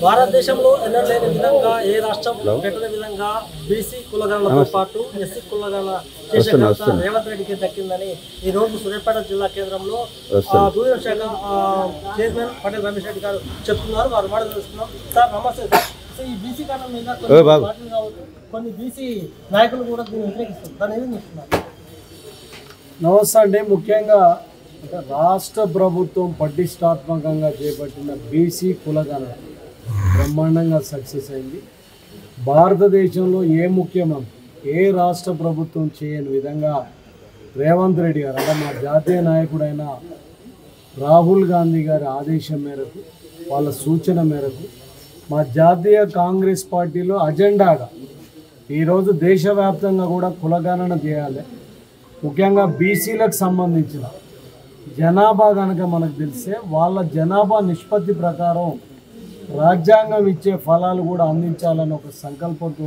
భారతదేశంలో ఎన్నడలేని విధంగా ఏ రాష్ట్రం పెట్టిన విధంగా బీసీ కులగణలతో పాటు ఎస్సీ కులగణ చేసే ఘనత రేవంత్ రెడ్డికి దక్కిందని ఈ రోజు సూర్యాపేట జిల్లా కేంద్రంలో దూర శాఖ చైర్మన్ పటేల్ రమేష్ రెడ్డి గారు చెప్తున్నారు. వారు మాట తెలుస్తున్నాం. సార్ నమస్తే సార్. ఈ బీసీ కారణం మీద కొన్ని బీసీ నాయకులు కూడా దీన్ని వ్యతిరేకిస్తారు. దాన్ని ఏమి చూస్తున్నారు? నమస్తే అండి. ముఖ్యంగా రాష్ట్ర ప్రభుత్వం పటిష్టాత్మకంగా చేపట్టిన బీసీ కులగణ బ్రహ్మాండంగా సక్సెస్ అయింది. భారతదేశంలో ఏ ముఖ్యమంత్రి ఏ రాష్ట్ర ప్రభుత్వం చేయని విధంగా రేవంత్ రెడ్డి గారు అంటే మా జాతీయ నాయకుడైన రాహుల్ గాంధీ గారి ఆదేశం మేరకు వాళ్ళ సూచన మేరకు మా జాతీయ కాంగ్రెస్ పార్టీలో అజెండాగా ఈరోజు దేశవ్యాప్తంగా కూడా కులగణన చేయాలి. ముఖ్యంగా బీసీలకు సంబంధించిన జనాభా కనుక మనకు తెలిస్తే వాళ్ళ జనాభా నిష్పత్తి ప్రకారం రాజ్యాంగం ఇచ్చే ఫలాలు కూడా అందించాలని ఒక సంకల్పంతో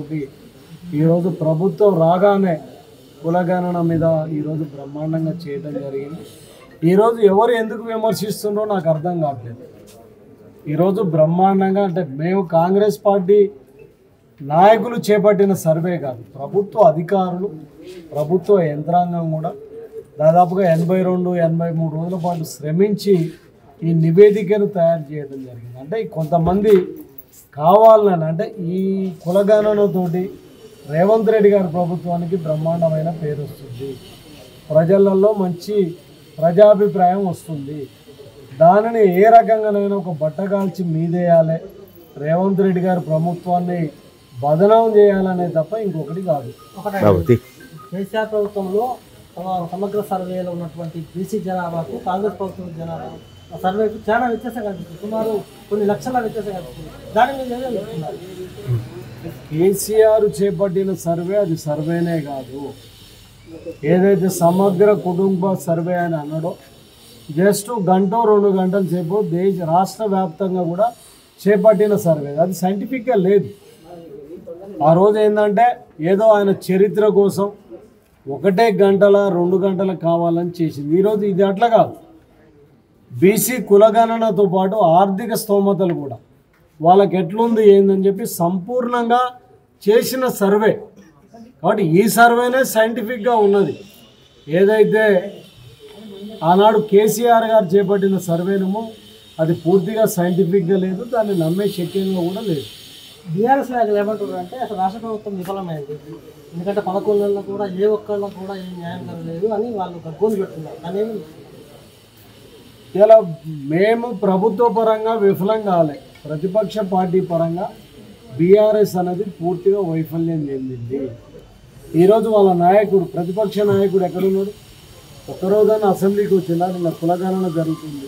ఈరోజు ప్రభుత్వం రాగానే కులగణన మీద ఈరోజు బ్రహ్మాండంగా చేయడం జరిగింది. ఈరోజు ఎవరు ఎందుకు విమర్శిస్తున్నారో నాకు అర్థం కావట్లేదు. ఈరోజు బ్రహ్మాండంగా అంటే మేము కాంగ్రెస్ పార్టీ నాయకులు చేపట్టిన సర్వే కాదు, ప్రభుత్వ అధికారులు ప్రభుత్వ యంత్రాంగం కూడా దాదాపుగా 82-83 రోజుల పాటు శ్రమించి ఈ నివేదికను తయారు చేయడం జరిగింది. అంటే కొంతమంది కావాలని అంటే ఈ కులగణనతోటి రేవంత్ రెడ్డి గారి ప్రభుత్వానికి బ్రహ్మాండమైన పేరు వస్తుంది, ప్రజలలో మంచి ప్రజాభిప్రాయం వస్తుంది, దానిని ఏ రకంగానైనా ఒక బట్టగాల్చి మీదేయాలి, రేవంత్ రెడ్డి గారి ప్రభుత్వాన్ని బదనాం చేయాలనే తప్ప ఇంకొకటి కాదు. కేసీఆర్ ప్రభుత్వంలో సమగ్ర సర్వేలో ఉన్నటువంటి బీసీ జనాభాకు కాంగ్రెస్ ప్రభుత్వం జనాభా సర్వేకు చాలా వ్యత్యాసం కనిపిస్తుంది. సుమారు కొన్ని లక్షల వ్యత్యాసం కనిపిస్తుంది. దాని మీద చెప్తున్నారు. కేసీఆర్ చేపట్టిన సర్వే అది సర్వేనే కాదు, ఏదైతే సమగ్ర కుటుంబ సర్వే అని అన్నాడో జస్ట్ 1-2 గంటల సేపు రాష్ట్ర వ్యాప్తంగా కూడా చేపట్టిన సర్వే, అది సైంటిఫిక్గా లేదు. ఆ రోజు ఏంటంటే ఏదో ఆయన చరిత్ర కోసం 1 గంటల 2 గంటల కావాలని చేసింది. ఈరోజు ఇది అట్లా కాదు. బీసీ కులగణనతో పాటు ఆర్థిక స్తోమతలు కూడా వాళ్ళకి ఎట్లుంది ఏందని చెప్పి సంపూర్ణంగా చేసిన సర్వే. కాబట్టి ఈ సర్వేనే సైంటిఫిక్గా ఉన్నది. ఏదైతే ఆనాడు కేసీఆర్ గారు చేపట్టిన సర్వేనేమో అది పూర్తిగా సైంటిఫిక్గా లేదు, దాన్ని నమ్మే శక్యంగా కూడా లేదు. బీఆర్ఎస్ నాయకులు ఏమంటారు అంటే అసలు రాష్ట్ర ప్రభుత్వం విఫలమైంది, ఎందుకంటే 11 నెలలు కూడా ఏ ఒక్కళ్ళకు కూడా ఏం న్యాయం జరగలేదు అని వాళ్ళు గోలు పెడుతున్నారు. అనేది ఇలా మేము ప్రభుత్వ పరంగా విఫలం కాలే, ప్రతిపక్ష పార్టీ పరంగా బీఆర్ఎస్ అనేది పూర్తిగా వైఫల్యం చెందింది. ఈరోజు వాళ్ళ నాయకుడు ప్రతిపక్ష నాయకుడు ఎక్కడున్నాడు? ఒకరోజున అసెంబ్లీకి వచ్చిందా? నిన్న కులగణన జరుగుతుంది,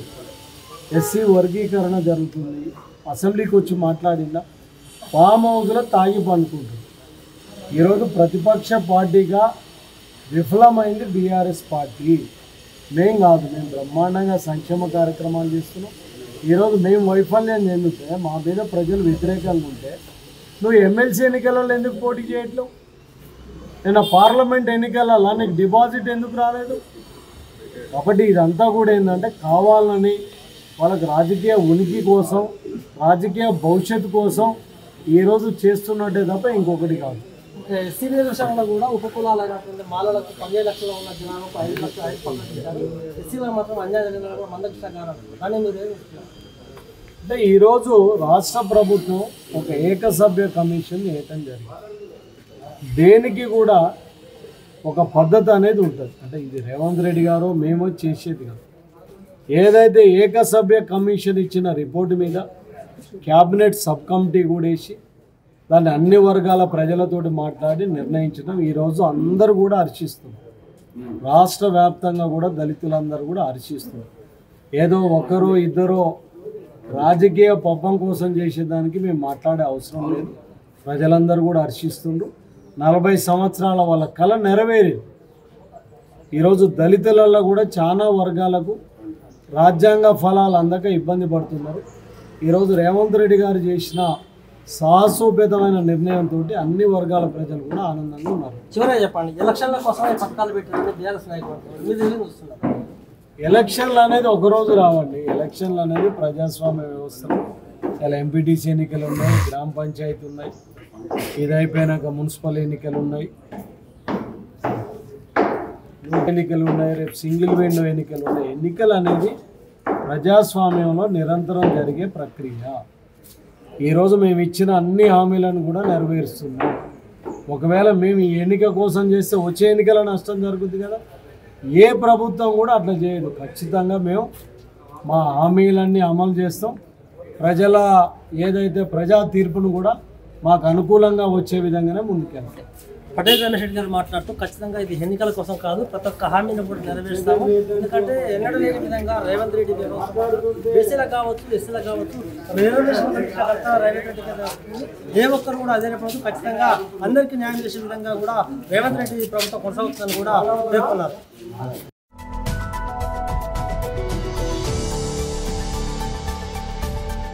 ఎస్సీ వర్గీకరణ జరుగుతుంది, అసెంబ్లీకి వచ్చి మాట్లాడిందా? ఫామ్ హౌస్లో తాగి పండుకుంటుంది. ఈరోజు ప్రతిపక్ష పార్టీగా విఫలమైంది బీఆర్ఎస్ పార్టీ. మేం కాదు, మేము బ్రహ్మాండంగా సంక్షేమ కార్యక్రమాలు చేస్తున్నాం. ఈరోజు మేము వైఫల్యం చెందితే మా మీద ప్రజలు వ్యతిరేకంగా ఉంటే నువ్వు ఎమ్మెల్సీ ఎన్నికలలో ఎందుకు పోటీ చేయట్లేవు? నేను పార్లమెంట్ ఎన్నికలలో నీకు డిపాజిట్ ఎందుకు రాలేదు? ఒకటి ఇదంతా కూడా ఏంటంటే కావాలని వాళ్ళకి రాజకీయ ఉనికి కోసం, రాజకీయ భవిష్యత్తు కోసం ఈరోజు చేస్తున్నట్టే తప్ప ఇంకొకటి కాదు. ఎస్సీ విషయంలో కూడా ఉపకులాలు అయినటువంటి మాలలకు 15 లక్షలు ఉన్న జనాభాకు 5 లక్షలు 5% ఎస్సీలో మాత్రం అన్యాయం జరిగిన మందకృష్ణ. కానీ మీరు అంటే ఈరోజు రాష్ట్ర ప్రభుత్వం ఒక ఏకసభ్య కమిషన్ వేయటం జరిగింది. దేనికి కూడా ఒక పద్ధతి అనేది ఉంటుంది. అంటే ఇది రేవంత్ రెడ్డి గారు మేము చేసేది కాదు. ఏదైతే ఏకసభ్య కమిషన్ ఇచ్చిన రిపోర్టు మీద క్యాబినెట్ సబ్ కమిటీ కూడా వేసి దాన్ని అన్ని వర్గాల ప్రజలతోటి మాట్లాడి నిర్ణయించడం ఈరోజు అందరూ కూడా హర్షిస్తున్నారు. రాష్ట్ర వ్యాప్తంగా కూడా దళితులందరూ కూడా హర్షిస్తున్నారు. ఏదో ఒకరో ఇద్దరో రాజకీయ పబ్బం కోసం చేసేదానికి మేము మాట్లాడే అవసరం లేదు. ప్రజలందరూ కూడా హర్షిస్తుండ్రు. 40 సంవత్సరాల వాళ్ళ కళ నెరవేరింది. ఈరోజు దళితులలో కూడా చాలా వర్గాలకు రాజ్యాంగ ఫలాలు అందక ఇబ్బంది పడుతున్నారు. ఈరోజు రేవంత్ రెడ్డి గారు చేసిన సాహసోపేతమైన నిర్ణయంతో అన్ని వర్గాల ప్రజలు కూడా ఆనందంగా ఉన్నారు. చివరిగా చెప్పండి, ఎలక్షన్ల కోసం పథకాలు పెట్టిన బీఆర్ఎస్ నాయకులు ఎలక్షన్లు అనేది ఒకరోజు రావండి. ఎలక్షన్లు అనేది ప్రజాస్వామ్య వ్యవస్థలో ఇలా ఎంపీటీసీ ఎన్నికలు ఉన్నాయి, గ్రామ పంచాయతీ ఉన్నాయి, ఇది అయిపోయినాక మున్సిపల్ ఎన్నికలు ఉన్నాయి, ఎన్నికలు ఉన్నాయి, రేపు సింగిల్ విండో ఎన్నికలు ఉన్నాయి. ఎన్నికలు అనేది ప్రజాస్వామ్యంలో నిరంతరం జరిగే ప్రక్రియ. ఈరోజు మేము ఇచ్చిన అన్ని హామీలను కూడా నెరవేరుస్తున్నాం. ఒకవేళ మేము ఈ ఎన్నిక కోసం చేస్తే వచ్చే ఎన్నికల నష్టం జరుగుతుంది కదా. ఏ ప్రభుత్వం కూడా అట్లా చేయదు. ఖచ్చితంగా మేము మా హామీలన్నీ అమలు చేస్తాం. ప్రజల ఏదైతే ప్రజా తీర్పును కూడా మాకు అనుకూలంగా వచ్చే విధంగానే ముందుకెళ్తాం. పటేల్ రమేష్ రెడ్డి గారు మాట్లాడుతూ ఖచ్చితంగా ఇది ఎన్నికల కోసం కాదు, ప్రతి ఒక్క హామీని కూడా నెరవేరుస్తాము. ఎందుకంటే ఎన్నడూ లేని విధంగా రేవంత్ రెడ్డి గారు బీసీలకు కావచ్చు, ఎస్సీలకు కావచ్చు, రిజర్వేషన్ రేవంత్ రెడ్డి గారు ఏ ఒక్కరు కూడా అదే ప్రభుత్వం ఖచ్చితంగా అందరికీ న్యాయం చేసే విధంగా కూడా రేవంత్ రెడ్డి ప్రభుత్వం కొనసాగుతుందని కూడా పేర్కొన్నారు.